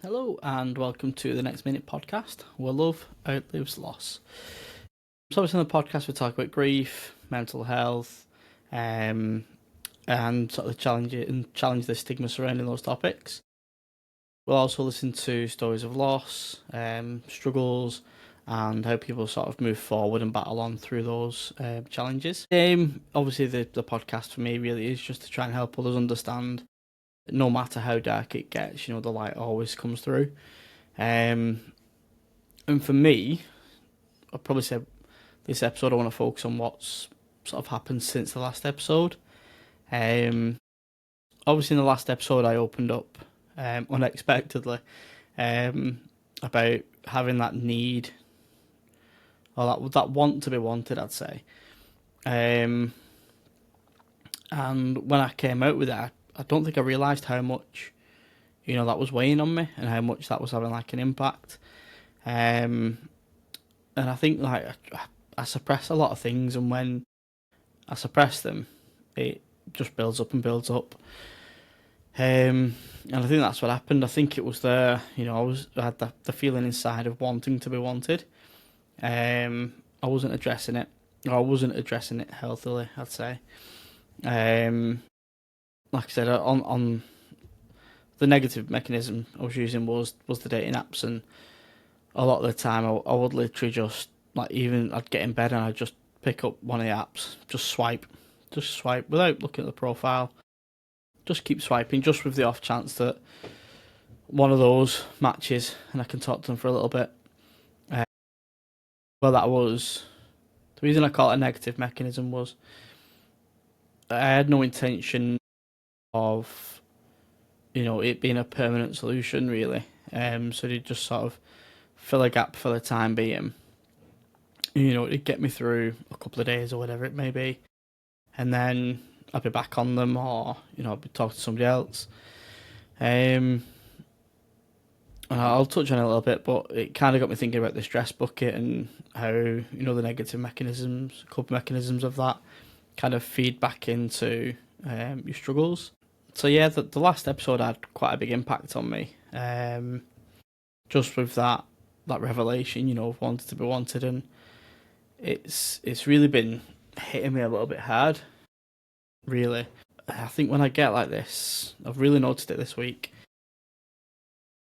Hello and welcome to the Next Minute podcast, where love outlives loss. So obviously on the podcast we talk about grief, mental health, and sort of challenge the stigma surrounding those topics. We'll also listen to stories of loss, struggles, and how people sort of move forward and battle on through those challenges. Obviously the podcast for me really is just to try and help others understand no matter how dark it gets, the light always comes through. And for me, I'd probably say this episode I want to focus on what's sort of happened since the last episode. Obviously in the last episode I opened up unexpectedly about having that need, or that want to be wanted, I'd say. And when I came out with it, I don't think I realised how much, that was weighing on me and how much that was having like an impact. And I think like I suppress a lot of things, and when I suppress them, it just builds up and builds up. And I think that's what happened. I think it was I had the feeling inside of wanting to be wanted. I wasn't addressing it, or I wasn't addressing it healthily, I'd say. Like I said, on the negative mechanism I was using was the dating apps, and a lot of the time I would literally just, like, even I'd get in bed and I'd just pick up one of the apps, just swipe without looking at the profile, just keep swiping, just with the off chance that one of those matches and I can talk to them for a little bit. Well, that was the reason I call it a negative mechanism. Was I had no intention of it being a permanent solution, really. So they just sort of fill a gap for the time being. It'd get me through a couple of days or whatever it may be, and then I'd be back on them, or I'd be talking to somebody else. And I'll touch on it a little bit, but it kind of got me thinking about the stress bucket and how the negative mechanisms, coping mechanisms of that, kind of feed back into your struggles. So yeah, the last episode had quite a big impact on me, just with that revelation, of wanting to be wanted, and it's really been hitting me a little bit hard, really. I think when I get like this, I've really noticed it this week,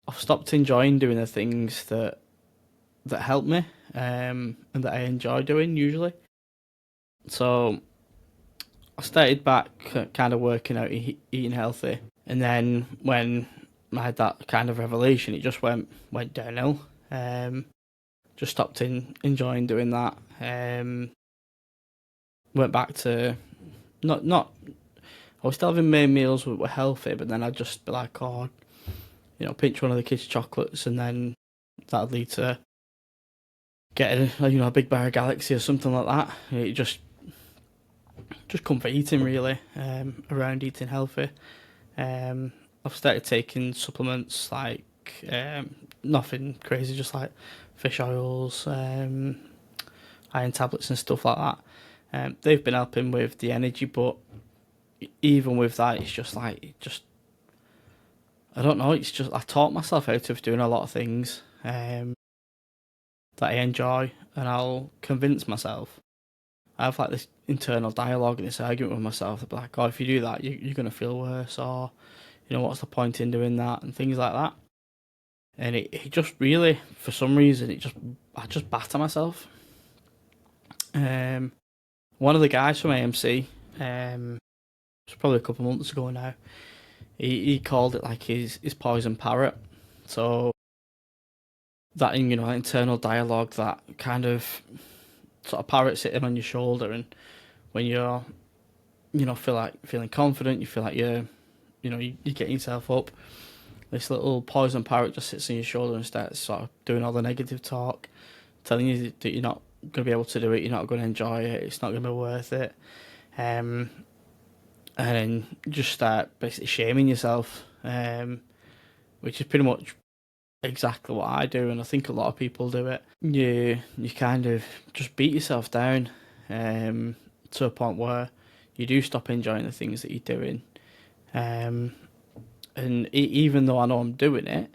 I've stopped enjoying doing the things that help me, and that I enjoy doing usually. So I started back kind of working out, eating healthy, and then when I had that kind of revelation, it just went downhill. Just stopped enjoying doing that. Went back to not. I was still having main meals that were healthy, but then I'd just be like, pinch one of the kids' chocolates, and then that'd lead to getting a big bar of Galaxy or something like that. It just comfort eating, really, around eating healthy. I've started taking supplements, like nothing crazy, just like fish oils, iron tablets and stuff like that. They've been helping with the energy, but even with that, it's just like, I don't know, it's just, I taught myself out of doing a lot of things that I enjoy, and I'll convince myself. I have like this internal dialogue and this argument with myself. I'll be like, if you do that, you're going to feel worse, or, what's the point in doing that, and things like that. And it just really, for some reason, I just batter myself. One of the guys from AMC, it was probably a couple of months ago now, he called it like his Poison Parrot. So that, internal dialogue, that kind of sort of parrot sitting on your shoulder, and when you're, feeling confident, you feel like you're getting yourself up, this little poison parrot just sits on your shoulder and starts sort of doing all the negative talk, telling you that you're not going to be able to do it, you're not going to enjoy it, it's not going to be worth it, and then just start basically shaming yourself, which is pretty much exactly what I do, and I think a lot of people do it. You kind of just beat yourself down to a point where you do stop enjoying the things that you're doing. And even though I know I'm doing it,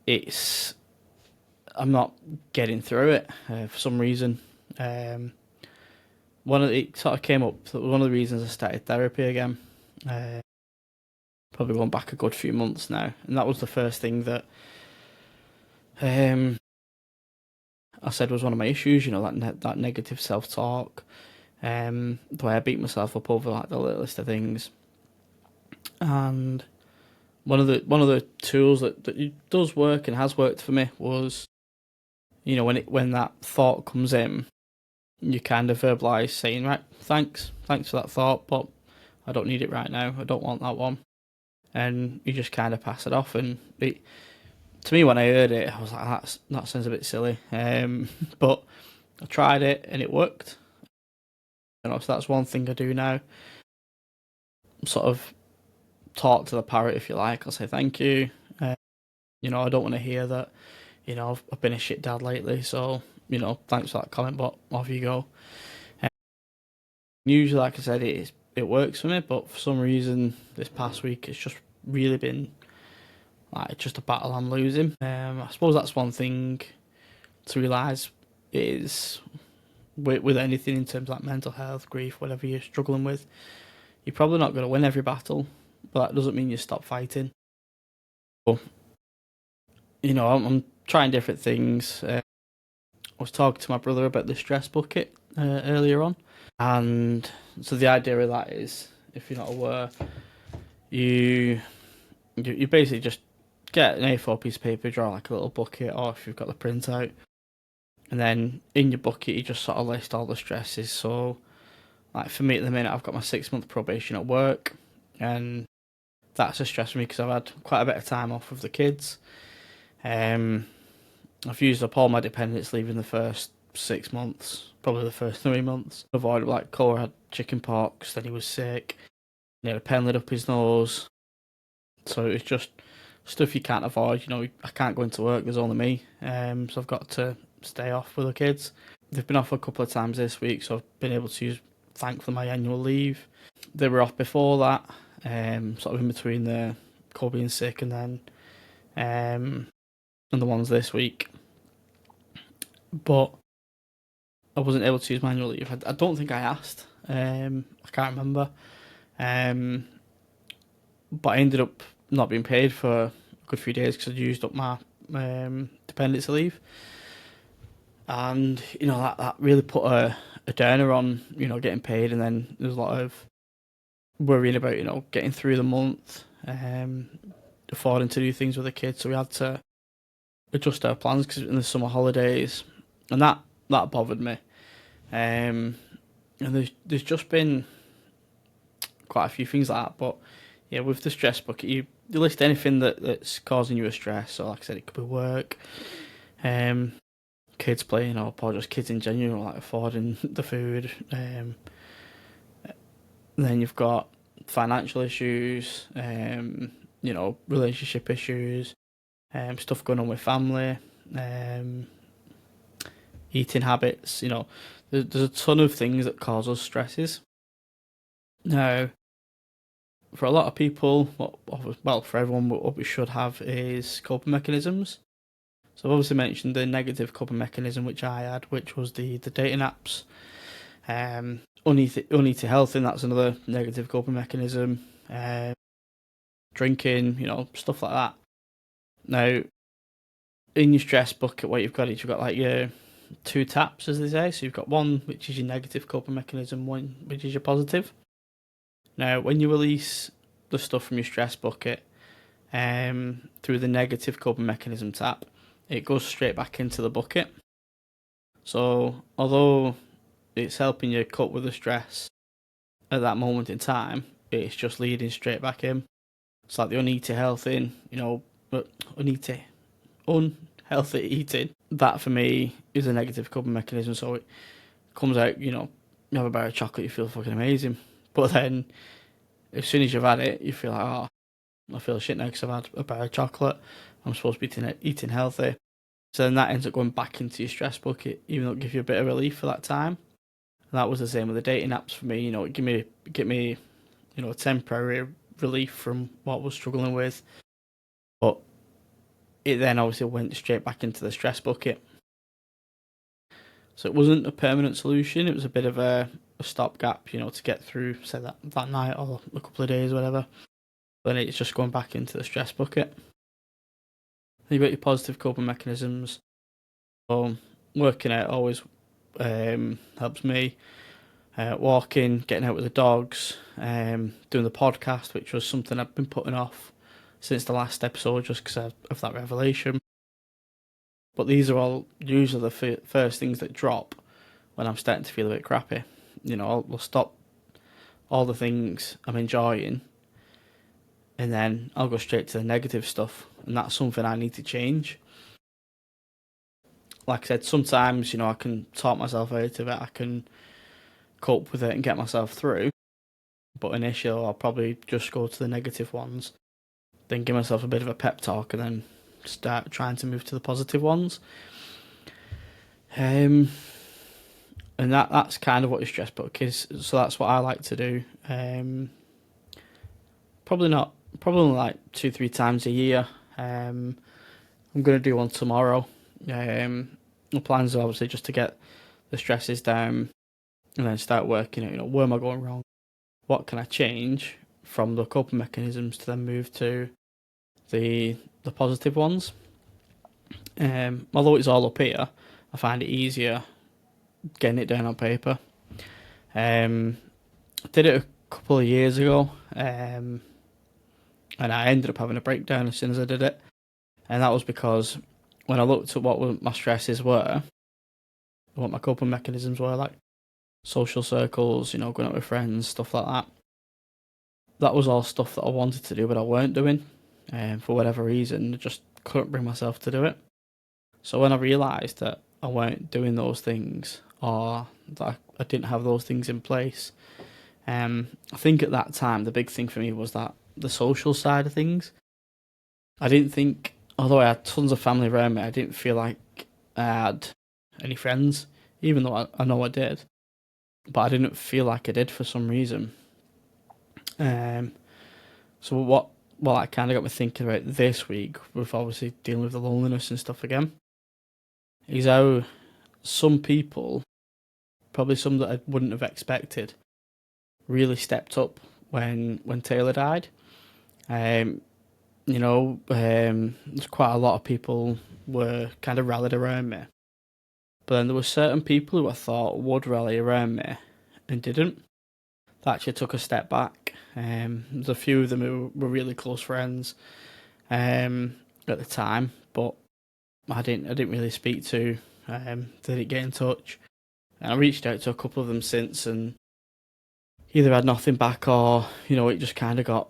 I'm not getting through it for some reason. It sort of came up. One of the reasons I started therapy again. Probably going back a good few months now, and that was the first thing that I said was one of my issues. That negative self-talk, the way I beat myself up over like the littlest of things, and one of the tools that does work and has worked for me was, when that thought comes in, you kind of verbalise saying, right, thanks for that thought, but I don't need it right now. I don't want that one. And you just kind of pass it off. And to me, when I heard it, I was like, that sounds a bit silly. But I tried it and it worked. So that's one thing I do now. Sort of talk to the parrot, if you like. I'll say thank you. I don't want to hear that, I've been a shit dad lately. So, thanks for that comment, but off you go. Usually, like I said, it works for me, but for some reason this past week it's just really been like just a battle I'm losing. I suppose that's one thing to realise is with anything in terms of like mental health, grief, whatever you're struggling with, you're probably not going to win every battle, but that doesn't mean you stop fighting. So, I'm trying different things. I was talking to my brother about the stress bucket earlier on. And so the idea of that is, if you're not aware, you basically just get an A4 piece of paper, draw like a little bucket, or if you've got the printout, and then in your bucket you just sort of list all the stresses. So, like for me at the minute, I've got my 6-month probation at work, and that's a stress for me because I've had quite a bit of time off with the kids. I've used up all my dependents leave in the first 6 months, probably the first 3 months. Avoided, like, Cole had chicken pox, then he was sick, he had a pen lid up his nose. So it's just stuff you can't avoid. I can't go into work, there's only me. So I've got to stay off with the kids. They've been off a couple of times this week, so I've been able to use, thankfully, my annual leave. They were off before that, sort of in between the Cole being sick and then and the ones this week. But I wasn't able to use my annual leave. I don't think I asked. I can't remember. But I ended up not being paid for a good few days because I'd used up my dependency leave. And, that really put a downer on, getting paid. And then there's a lot of worrying about, getting through the month, affording to do things with the kids. So we had to adjust our plans because in the summer holidays. And that bothered me. And there's just been quite a few things like that. But yeah, with the stress bucket, you list anything that's causing you a stress. So like I said, it could be work, kids playing, or just kids in general, like affording the food. Then you've got financial issues, relationship issues, stuff going on with family, eating habits. There's a ton of things that cause us stresses. Now, for a lot of people, for everyone, what we should have is coping mechanisms. So I've obviously mentioned the negative coping mechanism which I had, which was the dating apps. Uneating health, and that's another negative coping mechanism. Drinking, stuff like that. Now, in your stress bucket, what you've got is you've got like your 2 taps, as they say. So you've got one which is your negative coping mechanism, one which is your positive. Now, when you release the stuff from your stress bucket through the negative coping mechanism tap, it goes straight back into the bucket. So, although it's helping you cope with the stress at that moment in time, it's just leading straight back in. It's like the unhealthy eating. That for me is a negative coping mechanism. So it comes out, you have a bar of chocolate, you feel fucking amazing. But then, as soon as you've had it, you feel like, oh, I feel shit now because I've had a bar of chocolate. I'm supposed to be eating healthy. So then that ends up going back into your stress bucket, even though it gives you a bit of relief for that time. And that was the same with the dating apps for me. It get me, a temporary relief from what I was struggling with. But it then obviously went straight back into the stress bucket. So it wasn't a permanent solution. It was a bit of a stopgap, to get through, say, that night or a couple of days, whatever. Then it's just going back into the stress bucket. You've got your positive coping mechanisms. So working out always helps me. Walking, getting out with the dogs, doing the podcast, which was something I've been putting off since the last episode just because of that revelation. But these are all usually the first things that drop when I'm starting to feel a bit crappy. I'll stop all the things I'm enjoying and then I'll go straight to the negative stuff, and that's something I need to change. Like I said, sometimes, I can talk myself out of it, I can cope with it and get myself through, but initially I'll probably just go to the negative ones, then give myself a bit of a pep talk, and then start trying to move to the positive ones. And that's kind of what your stress book is. So that's what I like to do. Probably like 2-3 times a year. I'm going to do one tomorrow. The plans are obviously just to get the stresses down and then start working out, where am I going wrong? What can I change from the coping mechanisms to then move to the positive ones? Although it's all up here, I find it easier getting it down on paper. I did it a couple of years ago, and I ended up having a breakdown as soon as I did it. And that was because when I looked at what my stresses were, what my coping mechanisms were, like social circles, going out with friends, stuff like that. That was all stuff that I wanted to do, but I weren't doing. For whatever reason, I just couldn't bring myself to do it. So when I realised that I weren't doing those things, or that I didn't have those things in place, I think at that time the big thing for me was that the social side of things. I didn't think, although I had tons of family around me, I didn't feel like I had any friends, even though I know I did. But I didn't feel like I did for some reason. So what I kind of got me thinking about this week, with obviously dealing with the loneliness and stuff again, is how some people, probably some that I wouldn't have expected, really stepped up when Taylor died. There's quite a lot of people were kind of rallied around me. But then there were certain people who I thought would rally around me and didn't. That actually took a step back. There's a few of them who were really close friends at the time, but I didn't really speak to. Didn't get in touch. And I reached out to a couple of them since, and either had nothing back, or it just kind of got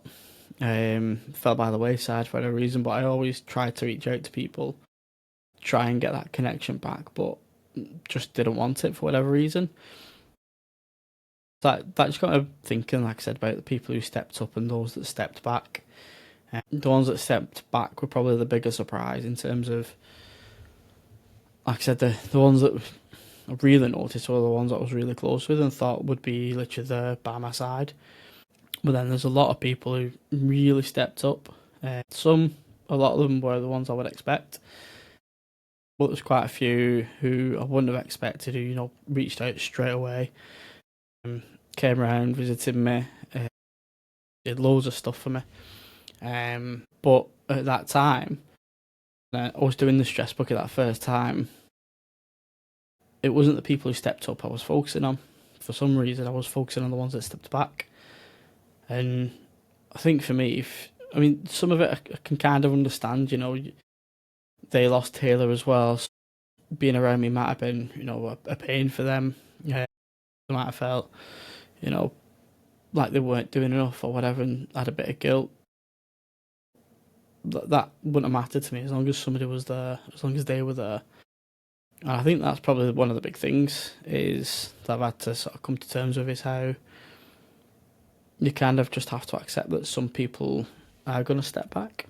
fell by the wayside for whatever reason. But I always try to reach out to people, try and get that connection back, but just didn't want it for whatever reason. That just got me thinking, like I said, about the people who stepped up and those that stepped back. The ones that stepped back were probably the bigger surprise in terms of, like I said, the ones that I really noticed were the ones that I was really close with and thought would be literally there by my side. But then there's a lot of people who really stepped up. A lot of them were the ones I would expect. But there's quite a few who I wouldn't have expected who, reached out straight away. Came around, visited me, did loads of stuff for me. But at that time, I was doing the stress bucket that first time. It wasn't the people who stepped up I was focusing on. For some reason, I was focusing on the ones that stepped back. And I think for me, some of it I can kind of understand, they lost Taylor as well. So being around me might have been, a pain for them. They might have felt, like they weren't doing enough or whatever, and had a bit of guilt. That wouldn't have mattered to me as long as somebody was there, as long as they were there. And I think that's probably one of the big things is that I've had to sort of come to terms with, is how you kind of just have to accept that some people are going to step back.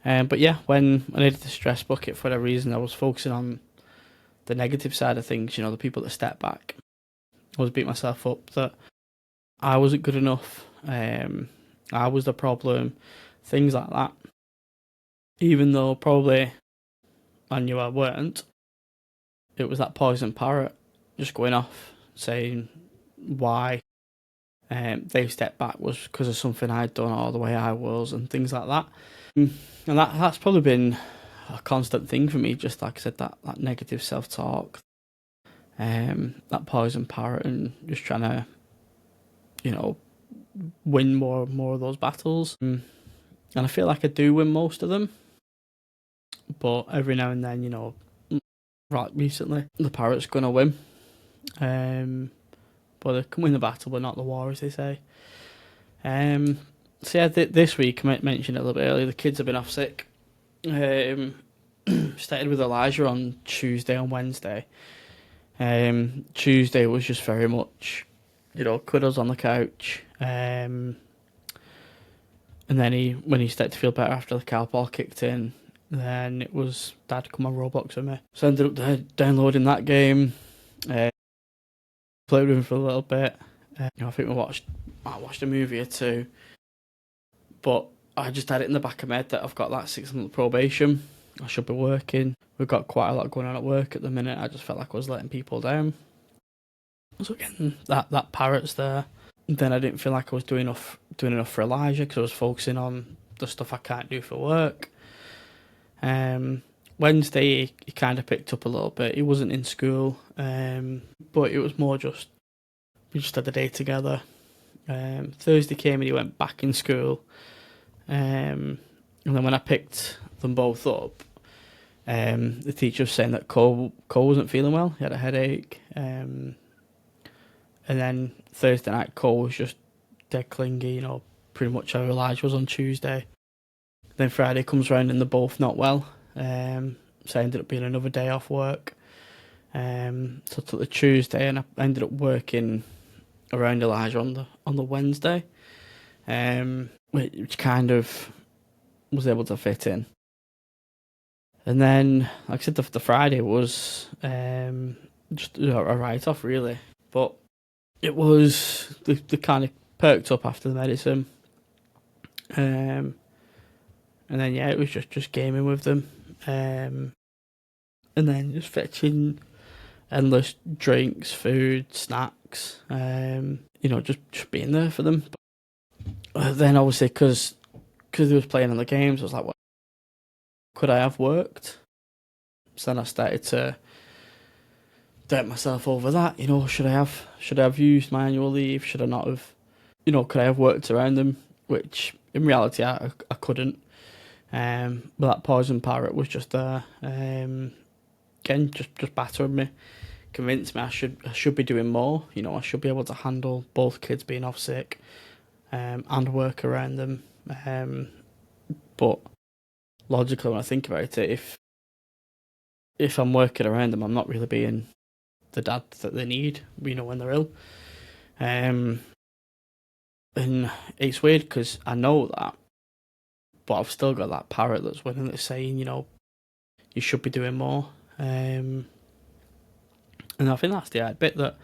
But yeah, when I needed the stress bucket for whatever reason, I was focusing on the negative side of things, the people that step back. I was beating myself up that I wasn't good enough, I was the problem, things like that. even though probably I knew I weren't, it was that Poison Parrot just going off saying why they stepped back was because of something I'd done or the way I was and things like that. And that's probably been a constant thing for me, just like I said, that negative self-talk, that Poison Parrot, and just trying to, win more of those battles. And I feel like I do win most of them, but every now and then, right recently, the Parrot's going to win. But they can win the battle, but not the war, as they say. So yeah, this week, I mentioned it a little bit earlier, the kids have been off sick. Started with Elijah on Tuesday and Wednesday. Tuesday was just very much, cuddles on the couch. And then when he started to feel better after the cow ball kicked in, then it was Dad come on Roblox with me. So I ended up downloading that game. Played with him for a little bit. I think I watched a movie or two. But I just had it in the back of my head that I've got that 6-month probation. I should be working. We've got quite a lot going on at work at the minute. I just felt like I was letting people down. So again, that Parrot's there. Then I didn't feel like I was doing enough for Elijah because I was focusing on the stuff I can't do for work. Wednesday he kind of picked up a little bit. He wasn't in school, but it was more just we just had the day together. Thursday came and he went back in school. And then when I picked them both up, the teacher was saying that Cole wasn't feeling well. He had a headache. And then Thursday night, Cole was just dead clingy, pretty much how Elijah was on Tuesday. Then Friday comes round and they're both not well. So it ended up being another day off work. So I took the Tuesday and I ended up working around Elijah on the Wednesday, which kind of was able to fit in. And then, like I said, the Friday was just a write-off, really. But it was, they kind of perked up after the medicine. And then, yeah, it was just gaming with them. And then just fetching endless drinks, food, snacks, just being there for them. But then obviously, because they was playing on the games, I was like, well, could I have worked? So then I started to doubt myself over that. Should I have used my annual leave? Should I not have? Could I have worked around them? Which in reality I couldn't. But that Poison Parrot was just there. Again, just battering me, convinced me I should be doing more. I should be able to handle both kids being off sick, and work around them. But logically, when I think about it, if I'm working around them, I'm not really being the dad that they need. When they're ill. And it's weird because I know that, but I've still got that parrot that's winning, that's saying, you should be doing more. And I think that's the bit that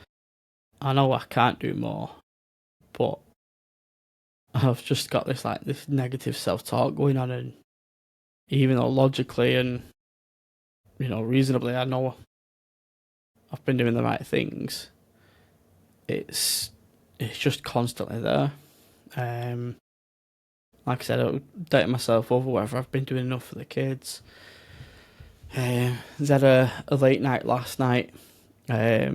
I know I can't do more, but I've just got this negative self-talk going on, and even though logically and reasonably I know I've been doing the right things, it's just constantly there. Like I said, I'm doubting myself over whether I've been doing enough for the kids. They had a late night last night, but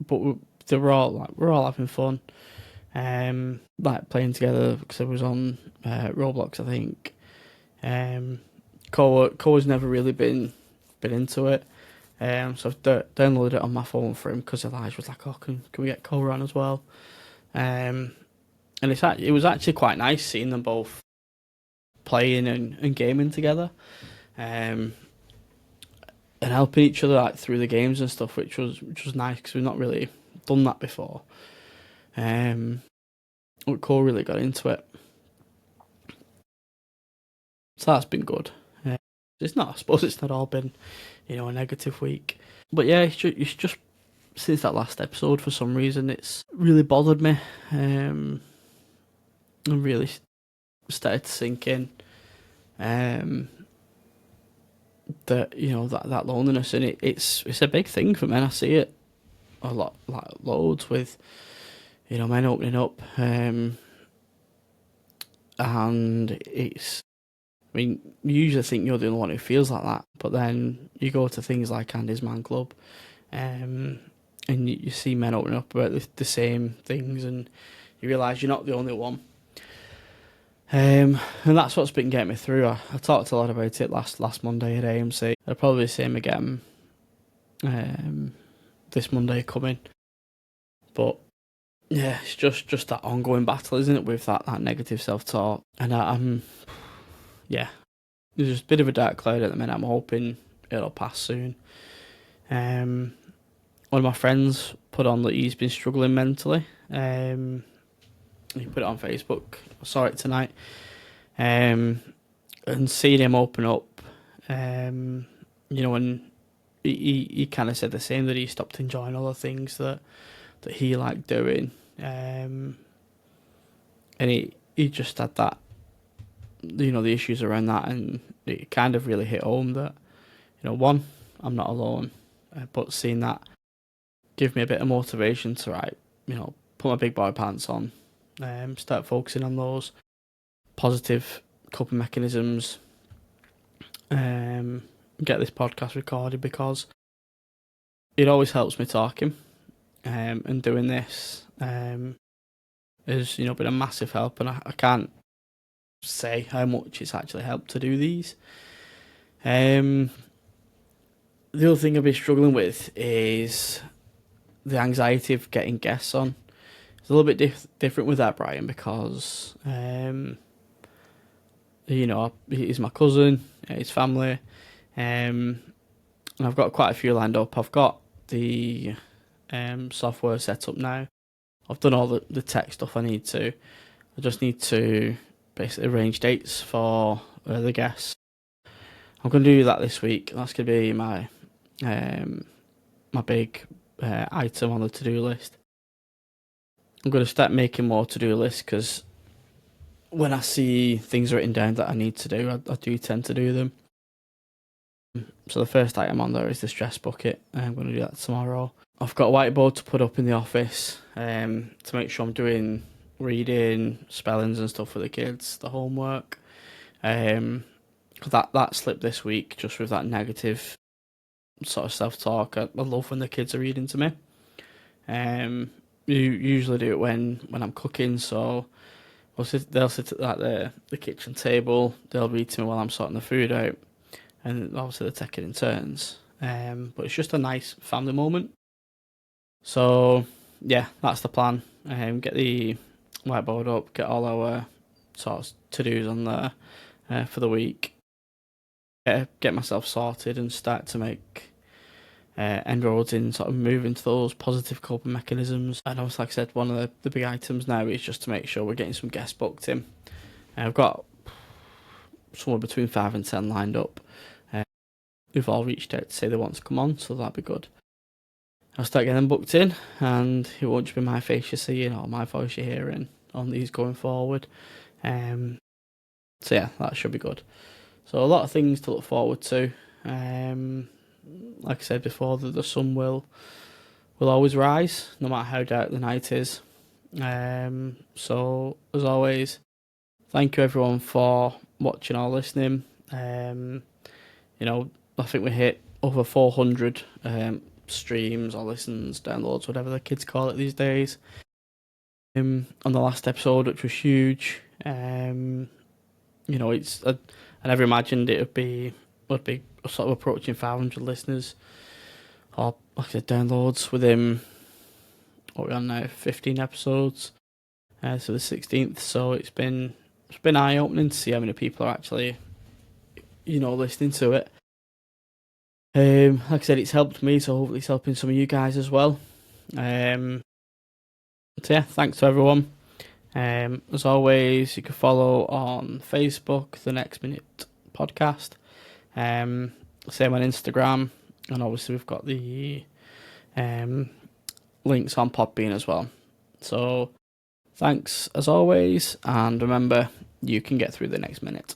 we're all having fun, playing together because it was on Roblox, I think. Cole's never really been into it, so I've downloaded it on my phone for him because Elijah was like, "Oh, can we get Cole on as well?" And it was actually quite nice seeing them both playing and gaming together, and helping each other through the games and stuff, which was nice because we've not really done that before. Cole really got into it, so that's been good. I suppose it's not all been, a negative week, but yeah, it's just since that last episode, for some reason, it's really bothered me, and really started to sink in. that that loneliness, and it's a big thing for men. I see it a lot, like loads with men opening up, and it's. I mean, you usually think you're the only one who feels like that, but then you go to things like Andy's Man Club, and you see men opening up about the same things, and you realise you're not the only one. And that's what's been getting me through. I talked a lot about it last Monday at AMC. I'll probably the same again this Monday coming. But yeah, it's just that ongoing battle, isn't it, with that negative self-talk. And there's just a bit of a dark cloud at the minute. I'm hoping it'll pass soon. One of my friends put on that he's been struggling mentally. He put it on Facebook. I saw it tonight. And seeing him open up, and he kind of said the same, that he stopped enjoying all the things that he liked doing. And he just had that, the issues around that, and it kind of really hit home that, one, I'm not alone, but seeing that give me a bit of motivation to, put my big boy pants on, start focusing on those positive coping mechanisms, get this podcast recorded, because it always helps me talking, and doing this has been a massive help, and I can't say how much it's actually helped to do these. The other thing I've been struggling with is the anxiety of getting guests on. It's a little bit different with that, Brian, because he's my cousin, his family, and I've got quite a few lined up. I've got the software set up now. I've done all the tech stuff I need to. I just need to basically arrange dates for the guests. I'm going to do that this week. That's going to be my big item on the to-do list. I'm going to start making more to-do lists, because when I see things written down that I need to do, I do tend to do them. So the first item on there is the stress bucket. I'm going to do that tomorrow. I've got a whiteboard to put up in the office to make sure I'm doing reading, spellings and stuff for the kids, the homework. That slipped this week, just with that negative sort of self-talk. I love when the kids are reading to me. You usually do it when I'm cooking, so they'll sit at the kitchen table, they'll read to me while I'm sorting the food out, and obviously they're taking in turns. But it's just a nice family moment. So yeah, that's the plan. Get the whiteboard up, get all our sort of to-dos on there for the week. Get myself sorted and start to make inroads in sort of moving to those positive coping mechanisms. And also, like I said, one of the big items now is just to make sure we're getting some guests booked in. I've got somewhere between 5 and 10 lined up. Who've all reached out to say they want to come on, so that'd be good. I'll start getting them booked in, and it won't just be my face you're seeing or my voice you're hearing on these going forward. So yeah, that should be good. So a lot of things to look forward to. Like I said before, the sun will always rise, no matter how dark the night is. So as always, thank you everyone for watching or listening. I think we hit over 400 streams or listens, downloads, whatever the kids call it these days. On the last episode, which was huge. It's I never imagined it would be sort of approaching 500 listeners, or like I said, downloads within what we're on now, 15 episodes. So the 16th. So it's been eye opening to see how many people are actually listening to it. Like I said, it's helped me, so hopefully it's helping some of you guys as well. So yeah, thanks to everyone. As always, you can follow on Facebook, The Next Minute Podcast. Same on Instagram, and obviously we've got the links on Podbean as well. So thanks as always, and remember, you can get through the next minute.